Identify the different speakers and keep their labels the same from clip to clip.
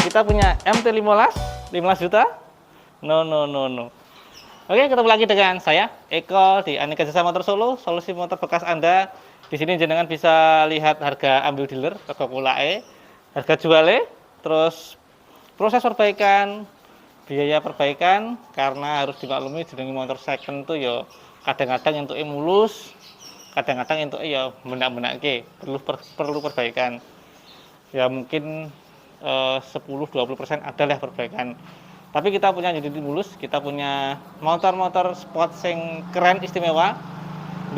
Speaker 1: kita punya MT15 15 juta. No. Oke, ketemu lagi dengan saya Eko di Aneka Jasa Motor Solo, solusi motor bekas Anda. Di sini jenengan bisa lihat harga ambil dealer, harga kulae, harga juale, terus proses perbaikan, biaya perbaikan, karena harus dimaklumi jenenge motor second tuh ya kadang-kadang entuke mulus, kadang-kadang entuke ya benak-benake, perlu perbaikan. Ya mungkin 10-20% adalah perbaikan. Tapi kita punya unit mulus, kita punya motor-motor sport sing keren istimewa,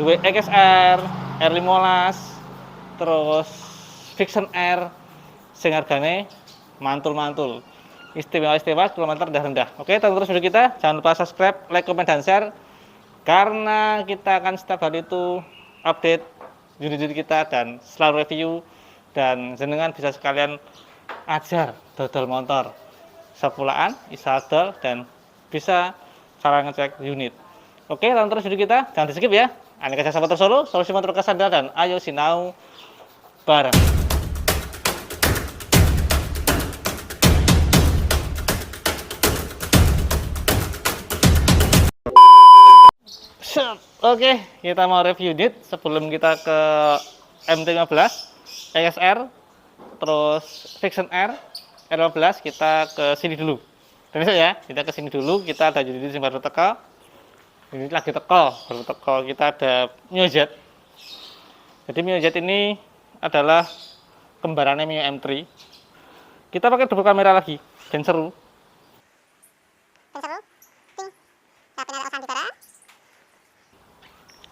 Speaker 1: duwe XR, R15, terus Fiction R, sing hargane mantul-mantul. Istimewa-istimewa, kilometer rendah. Oke, tonton terus video kita. Jangan lupa subscribe, like, comment, dan share. Karena kita akan setiap hari itu update unit-unit kita dan selalu review. Dan jenengan bisa sekalian ajar dodol motor. Sepulaan, isadol, dan bisa cara ngecek unit. Oke, tonton terus video kita. Jangan di skip ya. Aneka Jasa Motor Solo, solusi motor bekas Anda, dan ayo sinau bareng. Oke, kita mau review unit sebelum kita ke MT15, ESR, terus Fiction R, R15, kita ke sini dulu. Dan ya, kita ke sini dulu, kita ada unit yang baru teko. Ini lagi teko, baru teko. Kita ada Mio Z. Jadi Mio Z ini adalah kembarannya Mio M3. Kita pakai double kamera lagi, dan seru.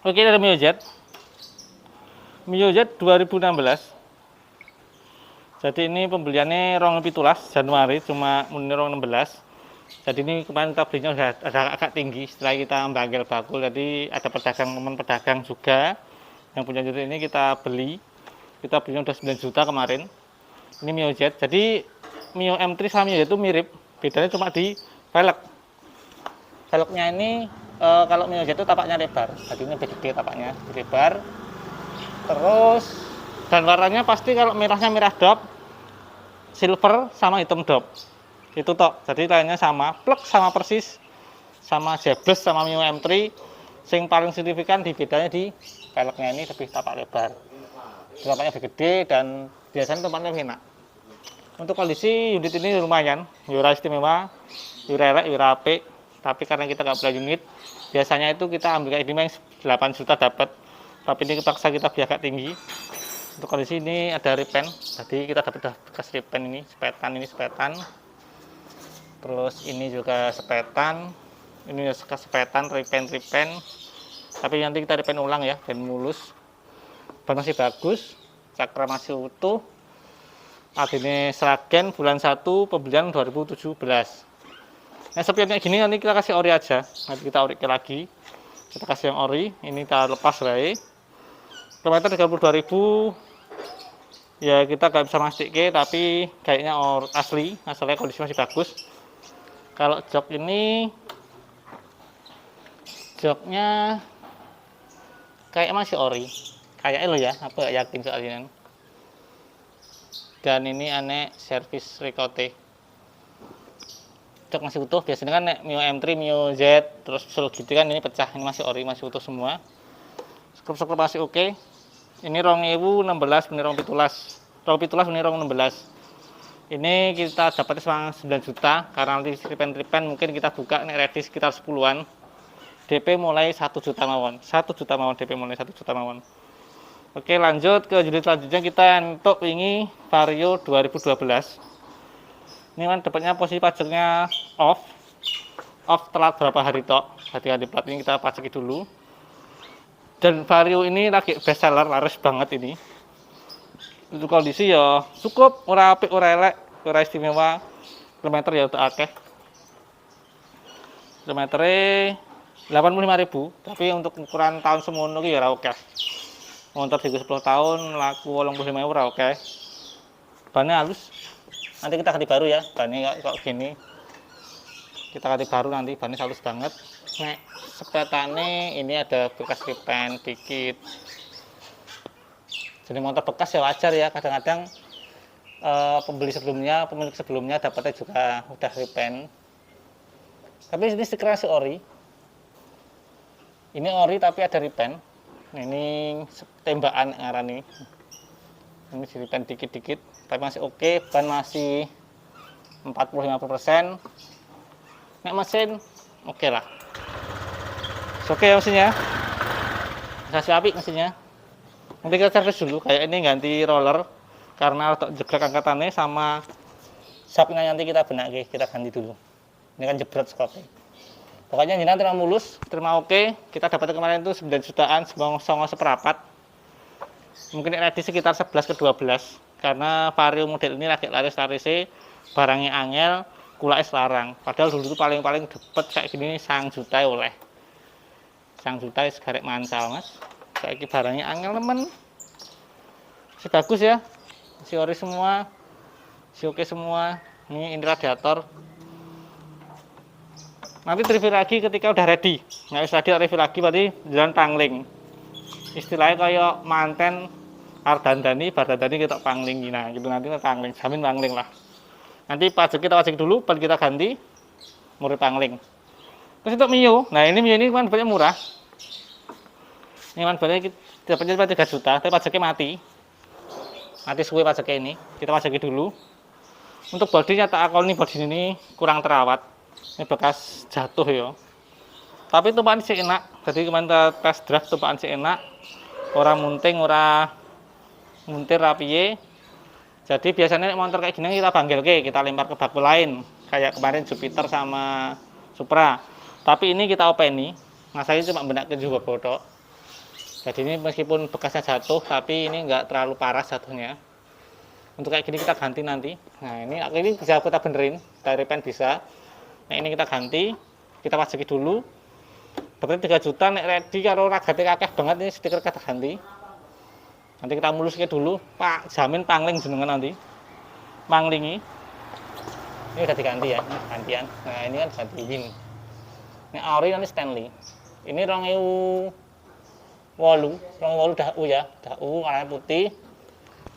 Speaker 1: Oke, ada Mio Z. Mio Z 2016. Jadi ini pembeliannya rong 17 Januari, cuma munir rong 16. Jadi ini kemarin kita belinya udah agak tinggi setelah kita membanggil bakul. Jadi ada pedagang, teman pedagang juga yang punya unit ini kita beli. Kita belinya udah 9 juta kemarin. Ini Mio Z. Jadi Mio M3 sama Mio Z itu mirip, bedanya cuma di velg. Velgnya ini kalau Mio Z itu tapaknya lebar, jadi ini lebih gede tapaknya, lebih lebar. Terus dan warnanya pasti kalau merahnya merah dop, silver sama hitam dop. Itu tok. Jadi lainnya sama, plek sama persis, sama Zebles sama Mio M3. Sing paling signifikan di bedanya di velgnya ini lebih tapak lebar. Tapaknya lebih gede dan biasanya tempatnya lebih enak. Untuk kondisi unit ini lumayan, yura istimewa, yura elek, yura apik. Tapi karena kita nggak punya unit, biasanya itu kita ambil kayak ini 8 juta dapat. Tapi ini terpaksa kita beli agak tinggi. Untuk kondisi ini ada repen, jadi kita dapat bekas repen ini sepetan. Terus ini juga sepetan, ini sepetan, repen. Tapi nanti kita repen ulang ya, dan mulus. Ban masih bagus, cakra masih utuh. Adine Sragen bulan 1 pembelian 2017. Nah, sepion kayak gini nanti kita kasih ori aja. Nanti kita ori lagi. Kita kasih yang ori, ini kita lepas wae. Kilometer 32.000. Ya kita nggak bisa mastiin, tapi kayaknya asli, asalnya kondisi masih bagus. Kalau jok ini, joknya kayak masih ori, kayaknya lo ya, apa yakin soalnya. Dan ini aneh servis Ricote. Jok masih utuh, biasanya kan Mio M3, Mio Z, terus Soul gitu kan ini pecah, ini masih ori, masih utuh semua. Skrup masih oke. Ini rong 2016, ini rong 17. Rong 17, ini rong 16. Ini kita dapat sama 9 juta, karena nanti tripen mungkin kita buka ini ready sekitar 10-an. DP mulai 1 juta mawon. 1 juta mawon DP mulai 1 juta mawon. Oke, lanjut ke unit selanjutnya, kita untuk ini Vario 2012. Ini kan dapatnya posisi pajaknya off telat berapa hari tok. Hati-hati plat ini kita pajaki dulu. Dan Vario ini lagi best seller, laris banget ini. Untuk kondisi ya cukup, ora apik, ora elek, ora istimewa. Kilometer ya udah akeh. Kilometernya 85.000, tapi untuk ukuran tahun semono ki ya ora akeh. Motor 10 tahun laku 85.000 ora akeh. Bannya halus. Nanti kita ganti baru ya, bannya kok gini. Kita ganti baru nanti, bannya halus banget. Nek sepetane ini ada bekas repen dikit. Jadi motor bekas ya wajar ya, kadang-kadang pemilik sebelumnya dapatnya juga udah repaint. Tapi ini stiker asli ori. Ini ori tapi ada repaint. Nah, ini tembakan ngarani. Ini di repaint dikit-dikit, tapi masih oke. Ban masih 40-50%. Nek mesin oke lah. Oke ya mesinnya. Kasih api mesinnya. Nanti kita servis dulu. Kayak ini ganti roller karena untuk jeglek angkatannya sama shocknya nanti kita benaki, kita ganti dulu. Ini kan jebret skotnya. Pokoknya jenengan terima mulus, terima oke. Kita dapat kemarin itu 9 jutaan, songo seperapat. Mungkin ready sekitar 11 ke 12. Karena Vario model ini lagi laris-larisnya, barangnya angel, kulaknya selarang. Padahal dulu itu paling-paling dapat kayak gini 1 juta oleh. 1 juta segarek mancal mas. Kayak barangnya angel temen. Si bagus ya, si ori semua, si oke semua. Ini radiator. Nanti review lagi ketika udah ready. Nggak usah review lagi berarti jalan pangling. Istilahnya kayak manten ardandani, bardandani kita pangling. Nah gitu nanti pangling, jamin pangling lah. Nanti pajak kita dulu, baru kita ganti murid pangling. Terus untuk Mio, nah ini Mio ini kan banyak murah. Ini kan banyak dapatnya 3 juta, tapi pajaknya mati suwe pajaknya ini. Kita pajaki dulu. Untuk bodinya tak akal nih, bodi ini kurang terawat. Ini bekas jatuh ya. Tapi tumpahan sih enak. Jadi kemarin kita tes drive tumpahan sih enak. Orang munting, orang muntir rapiye. Jadi biasanya motor kayak gini kita banggil kita lempar ke bak lain. Kayak kemarin Jupiter sama Supra. Tapi ini kita openi. Masalahnya cuma benak ke juga bodoh. Jadi ini meskipun bekasnya jatuh, tapi ini enggak terlalu parah jatuhnya. Untuk kayak gini kita ganti nanti. Nah ini bisa kita benerin, kita repaint bisa. Nah ini kita ganti, kita pajaki dulu. Berarti 3 juta, nek ready kalau ragatnya kakeh banget ini stiker kita ganti. Nanti kita mulusnya dulu, Pak, jamin pangling jenengan nanti. Manglingi. Ini udah diganti ya, ini gantian. Nah ini kan ganti ini. Ini ori nanti Stanley. Ini 2008 dahu ya, dahu warna putih.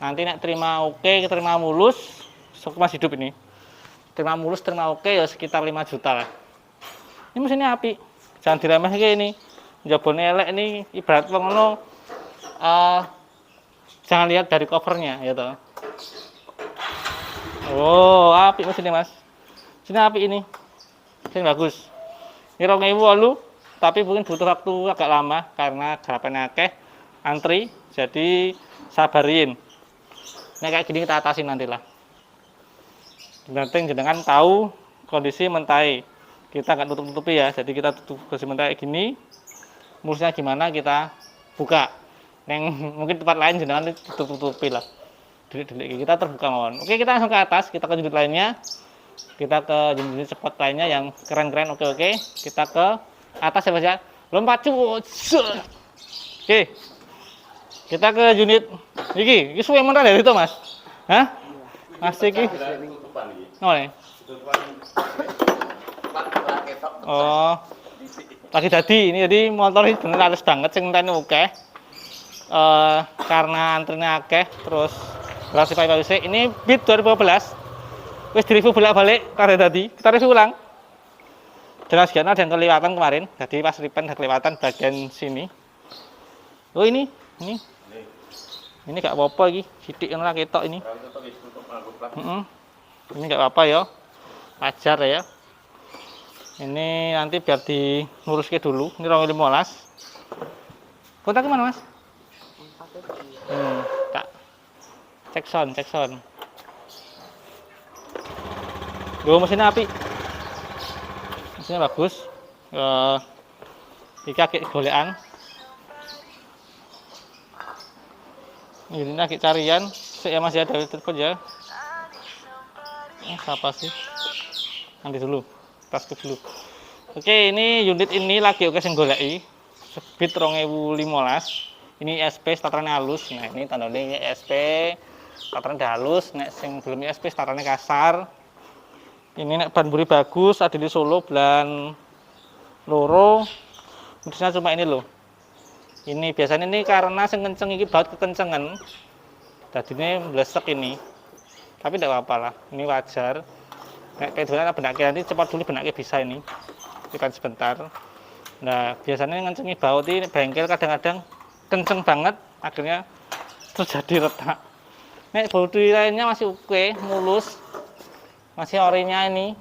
Speaker 1: Nanti nek terima oke, terima mulus, masih hidup ini. Terima mulus, terima oke ya sekitar 5 juta lah. Ini mesinnya api, jangan diremeh kayak ini. Jabone elek ini ibarat pengono. Jangan lihat dari covernya ya toh. Oh, api mesinnya mas. Mesinnya api ini. Mesin bagus. Ini 2008, tapi mungkin butuh waktu agak lama karena garapannya akeh, antri. Jadi sabarin. Nah kayak gini kita atasin nantilah. Nanti jenengan tahu kondisi mentai. Kita nggak tutup-tutupi ya. Jadi kita tutup kondisi mentai kayak gini. Mulusnya gimana kita buka. Yang mungkin tempat lain jenengan tutup-tutupi lah. Delik-delik kita terbuka mawon. Oke, kita langsung ke atas, kita ke unit lainnya. Kita ke unit spot lainnya yang keren-keren. Oke. Kita ke atas ya Mas ya. Lompat cuy. Oke. Kita ke unit iki suwe men dari itu Mas. Hah? Masih iki. Oh, nih. Oh. Lagi jadi ini jadi motor ini bener halus banget sing entene oke. Karena antrinya akeh terus relasi PPWC ini Beat 2012. Wis di-review bolak-balik kare tadi. Kita review ulang. Jelas gana ada yang kelewatan kemarin. Jadi pas repaint ada kelewatan bagian sini. Oh ini. Ini gak apa-apa lagi, sidik ngono lah ketok ini. Ini gak apa-apa ya. Wajar ya. Ini nanti biar diluruske dulu. Ini 2015. Kontak kemana Mas? Tak. Cek sound. Gue mesinnya api. Mesinnya bagus. Iki agak golekan. Ini lagi carian, saya masih ada telepon ya. Siapa sih? Nanti dulu, tas dulu. Oke, ini unit ini lagi oke sing goleki. Beat 2015. Ini SP starternya halus. Nah, ini tandanya SP starternya halus. Nek sing belum SP starternya kasar. Ini nek ban buri bagus, ada di Solo bulan loro. Modusnya cuma ini loh. Ini biasanya ini karena sing kenceng iki baut kekencengan. Dadine mblesek ini. tapi tidak apa-apa lah, ini wajar. Nek pedolan benake nanti cepat dulu benake bisa ini. Tekan sebentar. Nah, biasanya ngencengi baut di bengkel kadang-kadang kenceng banget, akhirnya terjadi retak. Nek bodi lainnya masih oke, mulus. Masih orinya ini.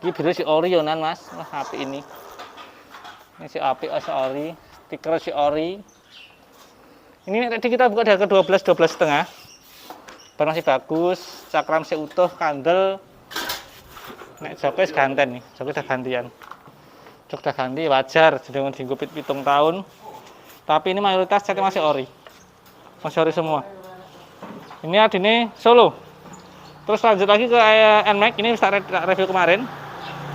Speaker 1: Ini biru si ori yonan mas, wah api ini. Ini si api si ori, stiker si ori. Ini tadi kita buka dari ke 12 setengah. Ban masih bagus, cakram masih utuh, kandel. Nek joknya ganten nih, joknya udah gantian. Jok udah ganti wajar, sedang digupit 7 tahun. Tapi ini mayoritas catnya masih ori, semua. Ini adine Solo. Terus lanjut lagi ke NMAX, ini bisa review kemarin.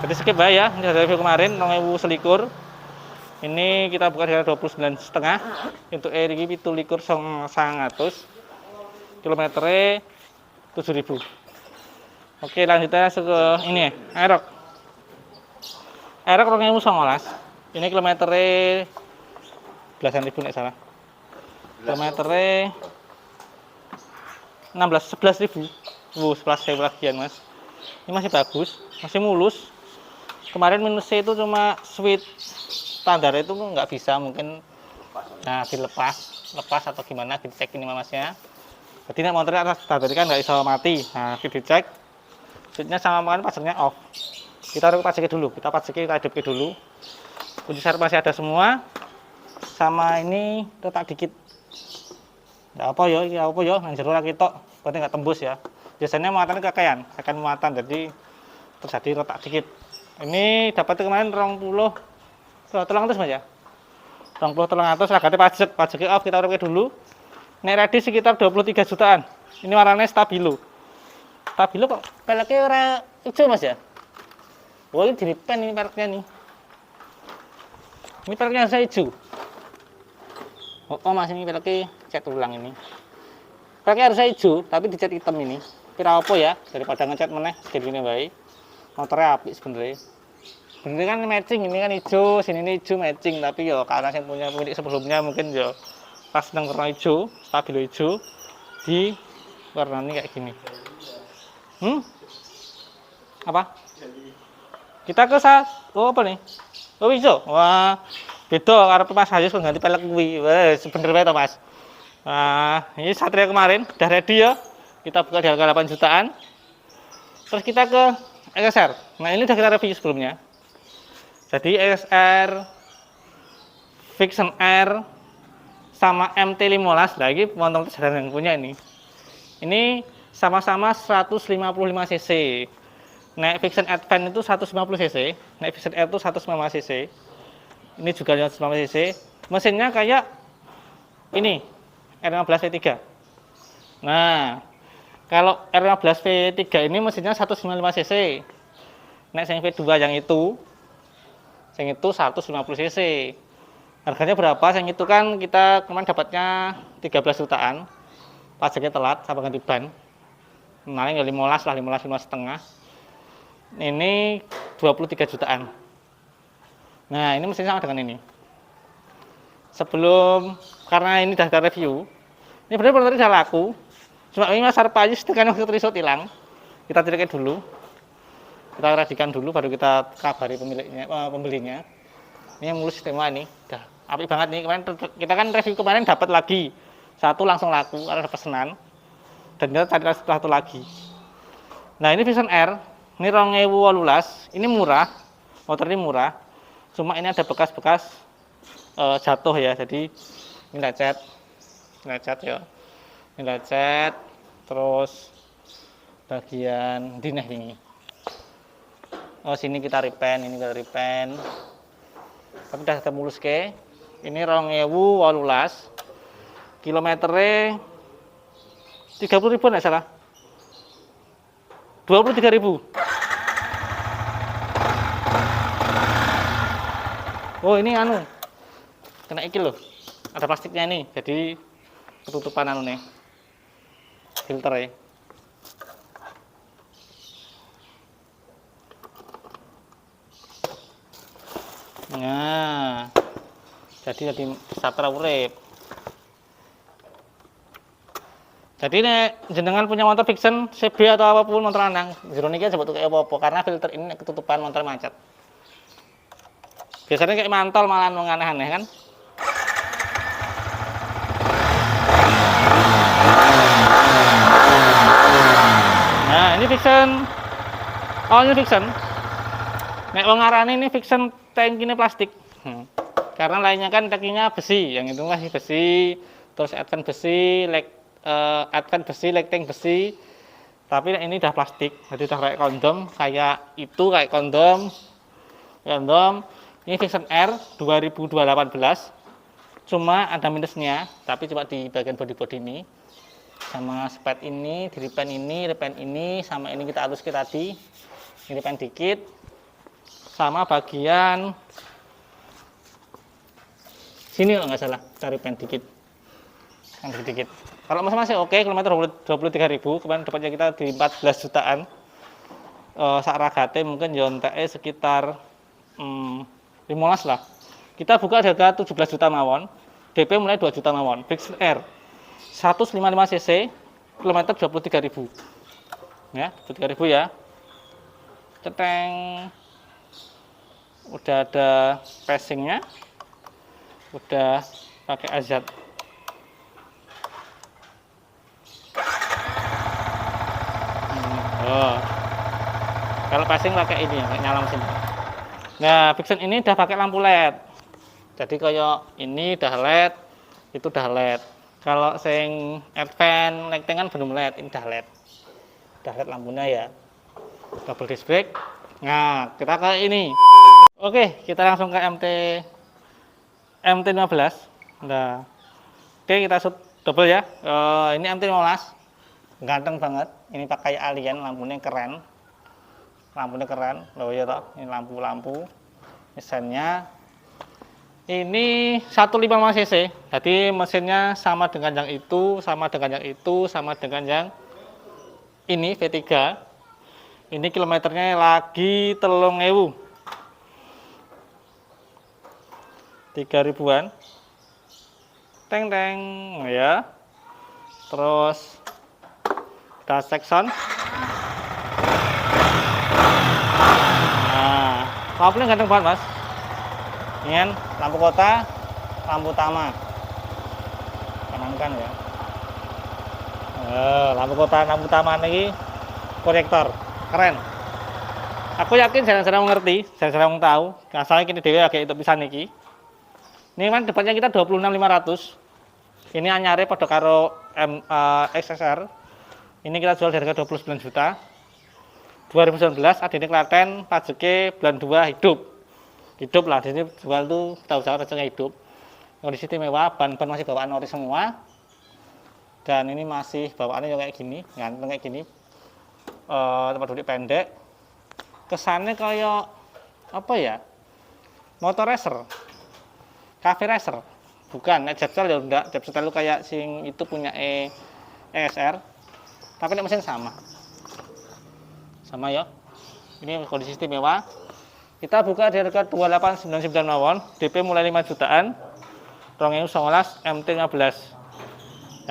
Speaker 1: Jadi skip ya, ini ada review kemarin 2000 selikur. Ini kita buka di 29 setengah. Untuk ini itu likur 900. Kilometernya 7000. Oke, lanjutnya ke ini Aerox. Aerox 2019. Ini kilometernya belasan ribu nek salah. Kilometernya 11.000. 11.000 lagian mas. Ini masih bagus, masih mulus. Kemarin minusnya itu cuma switch standar itu nggak bisa, mungkin nah dilepas atau gimana, dicek ini masnya. Jadi nek motornya atas standar kan nggak bisa mati. Nah, dicek switchnya sama kan pajaknya off. Kita harus pajaknya dulu, kita hidupin dulu. Kunci start masih ada semua. Sama ini retak dikit. Nggak apa ya, nang jero lagi tok, berarti nggak tembus ya. Biasanya muatannya kekean, akan muatan, jadi terjadi retak dikit. Ini dapat kemarin 20 tolong terus mas ya. 20 tolong atas, lagate pajaknya off, kita urupin dulu. Nek ready sekitar 23 jutaan. Ini warnanya stabilo. Stabilo kok peleknya ora hijau mas ya. Wah ini diripen ini peleknya nih. Ini peleknya harusnya hijau. Oh mas, ini peleknya cat ulang ini. Peleknya harusnya hijau, tapi dicat hitam ini. Kira apa ya, daripada ngecat meneh segini baik. Motornya apik sebenarnya. Sebenarnya kan matching, ini kan hijau, sini ini hijau matching, tapi yo karena yang punya pemilik sebelumnya mungkin yo pas nang warna hijau, stabilo hijau di warna ini kayak gini. Apa? Kita ke apa nih? Oh hijau. Wah, beda karena Mas Hayus mengganti pelek kuwi. Wah, sebenarnya itu Mas. Nah, ini Satria kemarin udah ready ya. Kita buka di harga 8 jutaan. Terus kita ke EXR. Nah, ini udah kita review sebelumnya. Jadi EXR Vixion R sama MT15 lagi motor kesadaran yang punya ini. Ini sama-sama 155 cc. Nek Vixion Advance itu 150 cc, nek Vixion R itu 195 cc. Ini juga 195 cc. Mesinnya kayak ini R15 V3. Nah, kalau R15 V3 ini mesinnya 195 cc. Nek yang V2 yang itu 150 cc. Harganya berapa? Yang itu kan kita kemarin dapatnya 13 jutaan. Pajaknya telat sama ganti ban. Nah, ini 15 lah, 15 setengah. Ini 23 jutaan. Nah, ini mesinnya sama dengan ini. Sebelum, karena ini udah kita review, ini benar-benar udah laku. Cuma ini Mas Arpayus tekan waktu trisot hilang. Kita cirikin dulu. Kita radikan dulu baru kita kabari pembelinya. Ini yang mulus sistema ini. Udah apik banget nih. Kemarin kita kan review kemarin dapat lagi. Satu langsung laku karena ada pesanan. Dan kita cari satu lagi. Nah, ini Vixion R. Ini 2018. Ini murah. Motor ini murah. Cuma ini ada bekas-bekas jatuh ya. Jadi ini lecet ya. Ini lecet. Terus bagian dineh ini. Oh, sini kita repaint, ini kita repaint. Tapi udah mulus ke. Ini 2018. Kilometernya 30.000 enggak salah. 23.000. Oh, ini anu. Kena iki loh. Ada plastiknya nih. Jadi ketutupan anu nih. Filter ya. Nah, jadi Satria urip. Jadi ini jenengan punya motor fiction, CB atau apapun motor lanang, jero niki aja kayak apa-apa karena filter ini ketutupan motor macet. Biasanya kayak mantol malah aneh-aneh kan. Nah, ini fiction. Oh, ini fiction. Nek wong ngarani ini fiction tangkinya plastik. Karena lainnya kan tangkinya besi, yang itu masih besi, terus advent besi, advent besi, tank besi. Tapi ini udah plastik, jadi udah kayak kondom, kayak itu kayak kondom. Ini Fiction R 2018. Cuma ada minusnya, tapi coba di bagian body ini. Sama spade ini, di repaint ini, sama ini kita halus tadi. Ini repaint dikit. Sama bagian sini kalau nggak salah, cari repaint dikit. Yang dikit. Kalau masih oke, kilometer 23.000, kemarin dapatnya kita di 14 jutaan. Sak ragate mungkin yonteke sekitar 15 lah. Kita buka harga 17 juta mawon, DP mulai 2 juta mawon. Fiction R 155 cc, kilometer 23.000. Ya, 23.000 ya. Ceteng. Udah ada passingnya. Udah pakai azad. Kalau passing pakai ini ya, nyala mesin. Nah, Fiction ini udah pakai lampu LED. Jadi kayak ini udah LED, itu udah LED. Kalau sing advance lighting kan belum LED, ini udah LED. Udah LED lampunya ya. Double disc brake. Nah, kita ke ini. Oke, kita langsung ke MT15. Nah, oke, kita shoot double ya. Ini MT15. Ganteng banget. Ini pakai alien, lampunya keren. Loh ya toh, ini lampu-lampu. Mesinnya ini 155 cc. Jadi mesinnya sama dengan yang itu, sama dengan yang itu, sama dengan yang ini V3. Ini kilometernya lagi 3.000. 3.000-an. Teng ya. Terus kita sekson. Nah, lampunya ganteng banget mas. Ini kan lampu kota, lampu utama. Kanankan ya. Lampu kota, lampu utama ini proyektor, keren. Aku yakin jarang-jarang mengerti, jarang-jarang tahu. Asalnya kini dewe agak itu pisan niki. Ini kan depannya kita 26.500. Ini anyare pada karo XSR. Ini kita jual di harga 29 juta. 2019 adine Klaten, pajeke bulan 2 hidup lah. Di sini jual tuh tahu-tahu rezekinya hidup. Kondisi istimewa, ban masih bawaan ori semua. Dan ini masih bawaannya kayak gini, ganteng kayak gini. Tempat duduk pendek. Kesannya kayak apa ya? Motor racer. Cafe racer. Bukan, Japsel ya enggak. Japsel itu kayak sing itu punya ESR. Tapi mesin sama ya. Ini kondisi istimewa. Kita buka di harga 2899 mawon, DP mulai 5 jutaan. 2019 MT15.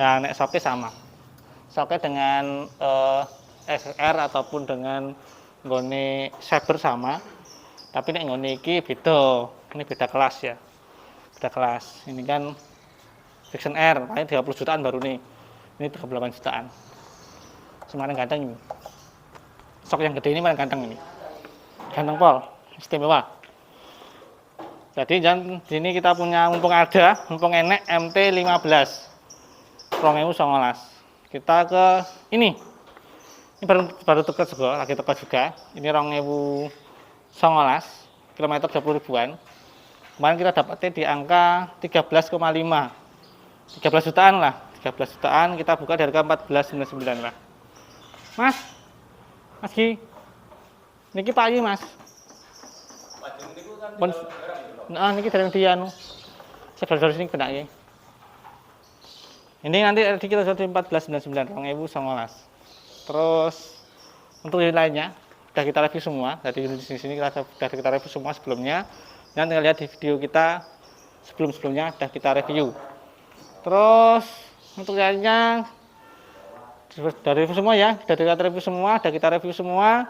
Speaker 1: Nah, nek soke sama. Soke dengan SSR ataupun dengan nggone Saber sama. Tapi nek nggone iki beda. Ini beda kelas ya. Beda kelas. Ini kan Fiction R, paling 30 jutaan baru nih. Ini 38 jutaan. Semarin ganteng ini. Sok yang gede ini paling ganteng ini. Ganteng pol, istimewa. Jadi jangan sini kita punya mumpung enek MT15. 2019. Kita ke ini. Ini baru tuker juga, lagi tuker juga. Ini 2019, kilometer 20 ribuan. Kemarin kita dapatnya di angka 13,5. 13 jutaan lah. 13 jutaan kita buka di harga 1499 lah. Mas Ki, niki payu mas. Nah, niki dari dia anu. Sebelah sini kena ya. Ini nanti kita jual di 1499, 2019. Terus untuk yang lainnya sudah kita review semua. Jadi di sini sudah kita review semua sebelumnya. Dan tinggal lihat di video kita sebelumnya sudah kita review. Terus untuk lainnya dari review semua ya, dari review semua, udah kita review semua.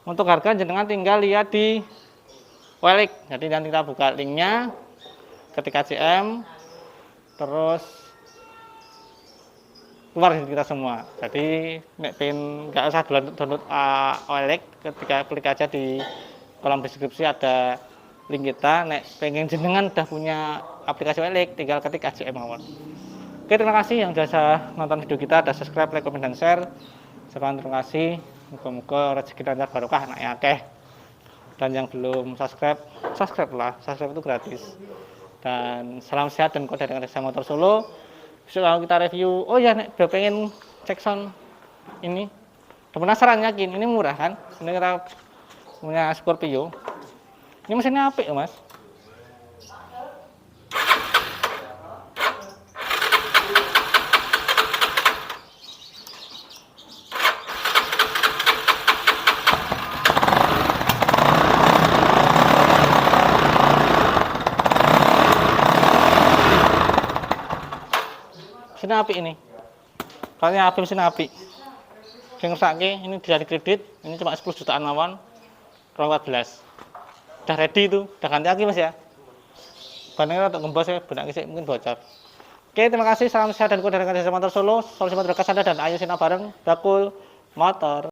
Speaker 1: Untuk harga jenengan tinggal lihat di Oilix. Jadi nanti kita buka linknya, ketika CM, terus keluar kita semua. Jadi nek pengen nggak usah download Oilix, ketika klik aja di kolom deskripsi ada link kita. Nek pengen jenengan udah punya aplikasi Oilix, tinggal ketik AJM mawon. Oke, terima kasih yang sudah nonton video kita, ada subscribe, like, komen, dan share. Terima kasih. Moga-moga rezeki lancar barokah anaknya akeh. Dan yang belum subscribe, subscribe lah. Subscribe itu gratis. Dan salam sehat dan kode dengan Desa Motor Solo. Besok kalau kita review, oh ya, nek udah pengen cek sound ini. Udah penasaran, yakin ini murah kan? Ini kita punya Scorpio. Ini mesinnya apik ya, Mas. Mesin api ini, soalnya api mesin api. Yang rusaknya ini bisa dikredit, ini cuma 10 jutaan mawon, 14. Udah ready itu, udah ganti lagi Mas ya. Bandingnya untuk gembos ya, benak sih mungkin bocor. Oke, terima kasih, salam sehat dan kuat dari Desa Motor Solo, solusi motor kasada dan ayo sina bareng bakul motor.